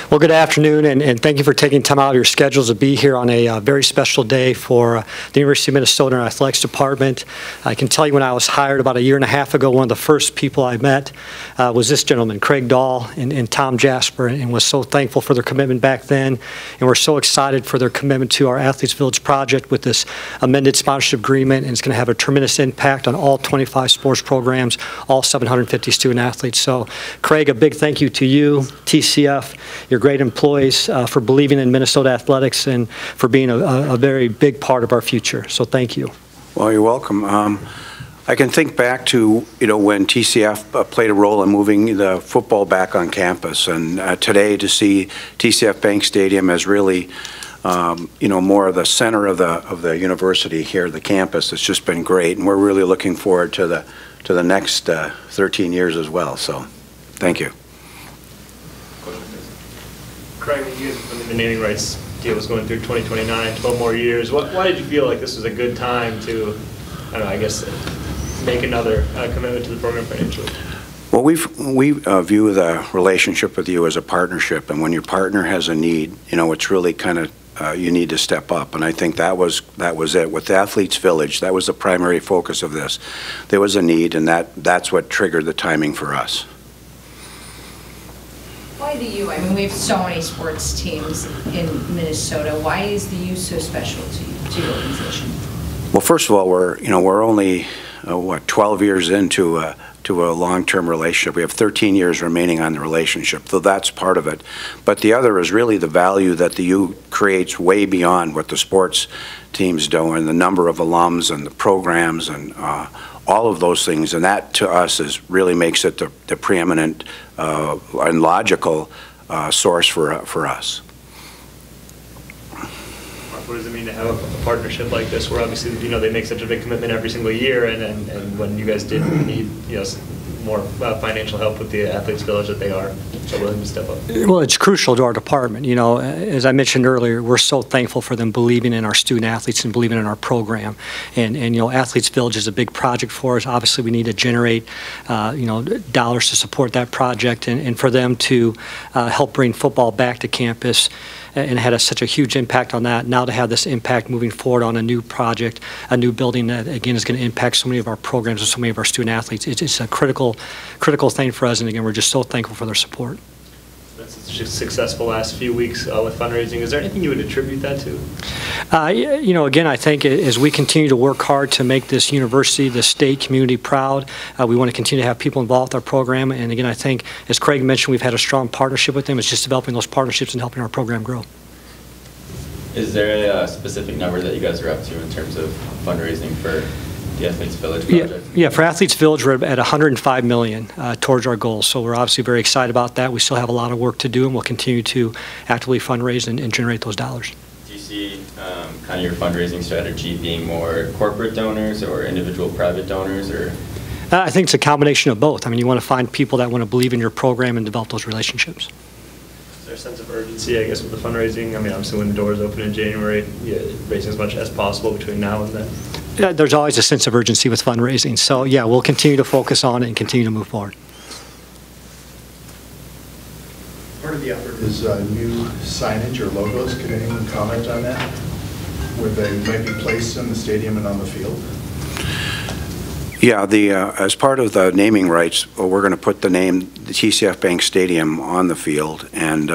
Well, good afternoon, and thank you for taking time out of your schedules to be here on a very special day for the University of Minnesota Athletics Department. I can tell you when I was hired about a year and a half ago, one of the first people I met was this gentleman, Craig Dahl and Tom Jasper, and was so thankful for their commitment back then, and we're so excited for their commitment to our Athletes Village project with this amended sponsorship agreement, and it's going to have a tremendous impact on all 25 sports programs, all 750 student athletes. So, Craig, a big thank you to you, TCF, your great employees for believing in Minnesota athletics and for being a very big part of our future. So thank you. Well, you're welcome. I can think back to, when TCF played a role in moving the football back on campus, and today to see TCF Bank Stadium as really, more of the center of the university here, the campus. It's just been great, and we're really looking forward to the next 13 years as well. So, thank you. Craig, you guys, when the naming rights deal was going through 2029, 12 more years, why did you feel like this was a good time to, I guess, make another commitment to the program financially? Well, we view the relationship with you as a partnership, and when your partner has a need, it's really kind of you need to step up, and I think that was it. With the Athletes Village, that was the primary focus of this. There was a need, and that's what triggered the timing for us. Why the U? I mean, we have so many sports teams in Minnesota. Why is the U so special to your organization? Well, first of all, we're only 12 years into a long-term relationship. We have 13 years remaining on the relationship, so that's part of it. But the other is really the value that the U creates way beyond what the sports teams do, and the number of alums and the programs and all of those things, and that to us really makes it the preeminent and logical source for us. What does it mean to have a partnership like this, where obviously they make such a big commitment every single year, and when you guys did need more financial help with the Athletes Village, that they are so willing to step up? Well, it's crucial to our department. As I mentioned earlier, we're so thankful for them believing in our student athletes and believing in our program. And Athletes Village is a big project for us. Obviously, we need to generate, dollars to support that project, and for them to help bring football back to campus, and had such a huge impact on that. Now to have this impact moving forward on a new project, a new building that, again, is going to impact so many of our programs and so many of our student athletes. It's a critical thing for us, and again, we're just so thankful for their support. That's such a successful last few weeks with fundraising. Is there anything you would attribute that to? Again, I think as we continue to work hard to make this university, the state community proud, we want to continue to have people involved with our program. And again, I think, as Craig mentioned, we've had a strong partnership with them. It's just developing those partnerships and helping our program grow. Is there a specific number that you guys are up to in terms of fundraising for the Athletes Village project? Yeah, for Athletes Village, we're at $105 million towards our goals. So we're obviously very excited about that. We still have a lot of work to do, and we'll continue to actively fundraise and generate those dollars. Do you see kind of your fundraising strategy being more corporate donors or individual private donors, or? I think it's a combination of both. I mean, you want to find people that want to believe in your program and develop those relationships. Is there a sense of urgency, I guess, with the fundraising? I mean, obviously when the doors open in January, raising as much as possible between now and then. There's always a sense of urgency with fundraising. So, yeah, we'll continue to focus on it and continue to move forward. Part of the effort is new signage or logos. Could anyone comment on that? Where they might be placed in the stadium and on the field? Yeah, as part of the naming rights, we're going to put the name, the TCF Bank Stadium, on the field, and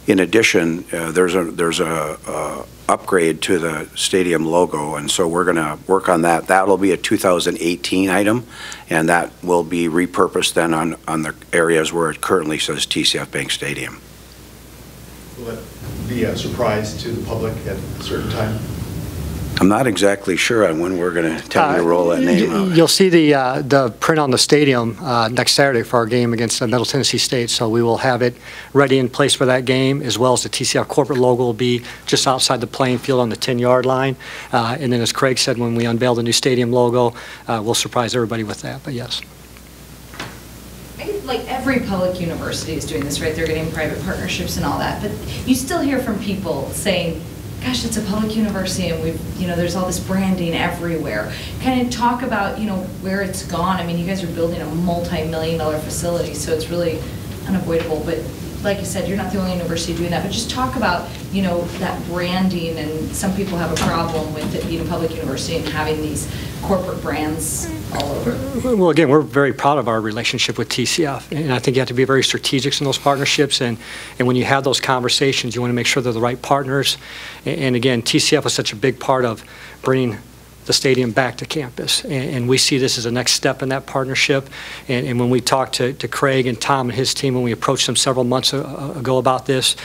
in addition, there's a upgrade to the stadium logo, and so we're going to work on that. That'll be a 2018 item, and that will be repurposed then on the areas where it currently says TCF Bank Stadium. Will it be a surprise to the public at a certain time? I'm not exactly sure on when we're going to tell you to roll that name out. You'll see the print on the stadium next Saturday for our game against Middle Tennessee State, so we will have it ready in place for that game, as well as the TCF corporate logo will be just outside the playing field on the 10-yard line. And then, as Craig said, when we unveil the new stadium logo, we'll surprise everybody with that, but yes. Like every public university is doing this, right? They're getting private partnerships and all that, but you still hear from people saying, gosh, it's a public university, and there's all this branding everywhere. Kind of talk about, where it's gone. I mean, you guys are building a multi-million-dollar facility, so it's really unavoidable. But like you said, you're not the only university doing that, but just talk about, you know, that branding, and some people have a problem with it being a public university and having these corporate brands all over. Well, again, we're very proud of our relationship with TCF, and I think you have to be very strategic in those partnerships, and when you have those conversations, you want to make sure they're the right partners. And again, TCF was such a big part of bringing the stadium back to campus, and we see this as a next step in that partnership. And when we talked to Craig and Tom and his team, when we approached them several months ago about this,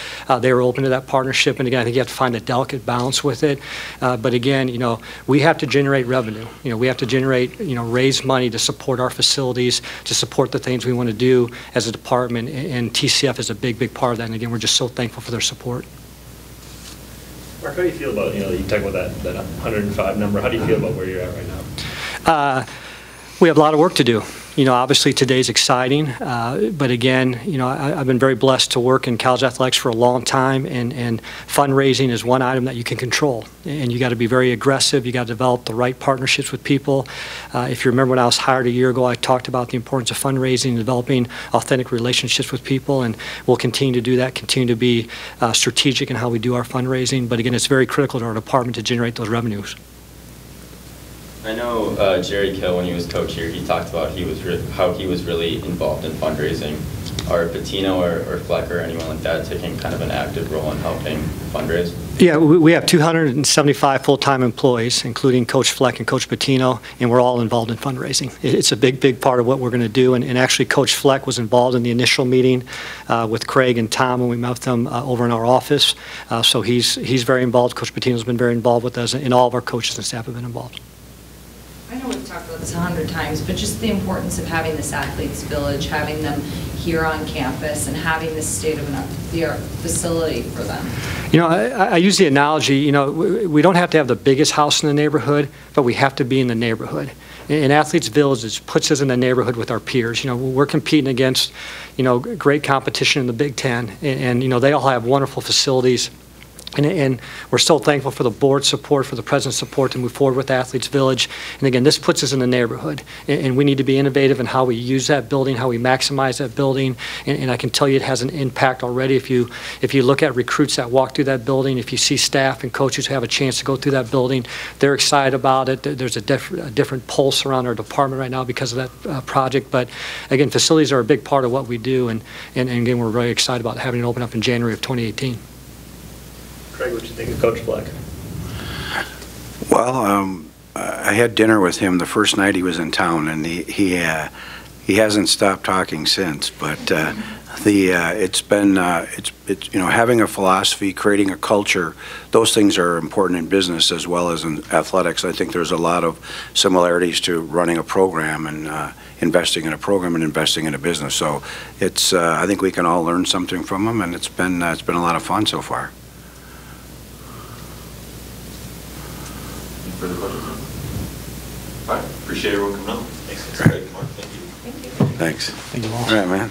they were open to that partnership. And again, I think you have to find a delicate balance with it. But again, you know, we have to generate revenue. You know, we have to generate, you know, raise money to support our facilities, to support the things we want to do as a department, and TCF is a big, big part of that. And again, we're just so thankful for their support. Mark, how do you feel about, you know, you talk about that 105 number. How do you feel about where you're at right now? We have a lot of work to do. You know, obviously today's exciting, but again, you know, I've been very blessed to work in college athletics for a long time, and fundraising is one item that you can control. And you got to be very aggressive. You got to develop the right partnerships with people. If you remember when I was hired a year ago, I talked about the importance of fundraising and developing authentic relationships with people, and we'll continue to do that, continue to be strategic in how we do our fundraising. But again, it's very critical to our department to generate those revenues. I know Jerry Kill, when he was coach here, he talked about how he was really involved in fundraising. Are Patino or Fleck or anyone like that taking kind of an active role in helping fundraise? Yeah, we have 275 full-time employees, including Coach Fleck and Coach Patino, and we're all involved in fundraising. It's a big, big part of what we're going to do, and actually Coach Fleck was involved in the initial meeting with Craig and Tom when we met with them over in our office. So he's very involved. Coach Patino's been very involved with us, and all of our coaches and staff have been involved. I know we've talked about this 100 times, but just the importance of having this athletes village, having them here on campus, and having this state-of-the-art facility for them. You know, I use the analogy, you know, we don't have to have the biggest house in the neighborhood, but we have to be in the neighborhood. And Athletes Village, it puts us in the neighborhood with our peers. You know, we're competing against, you know, great competition in the Big Ten, and you know, they all have wonderful facilities. And we're so thankful for the board support, for the president's support to move forward with Athletes Village. And again, this puts us in the neighborhood. And we need to be innovative in how we use that building, how we maximize that building. And I can tell you it has an impact already. If you look at recruits that walk through that building, if you see staff and coaches who have a chance to go through that building, they're excited about it. There's a different pulse around our department right now because of that project. But again, facilities are a big part of what we do. And again, we're very excited about having it open up in January of 2018. Craig, what do you think of Coach Fleck? Well, I had dinner with him the first night he was in town, and he hasn't stopped talking since. But it's been you know, having a philosophy, creating a culture. Those things are important in business as well as in athletics. I think there's a lot of similarities to running a program and investing in a program and investing in a business. So it's I think we can all learn something from him, and it's been a lot of fun so far. Further questions? All right, appreciate everyone coming out. Thanks. Great. Mark, thank you. Thank you. Thanks. Thank you all. All right, man.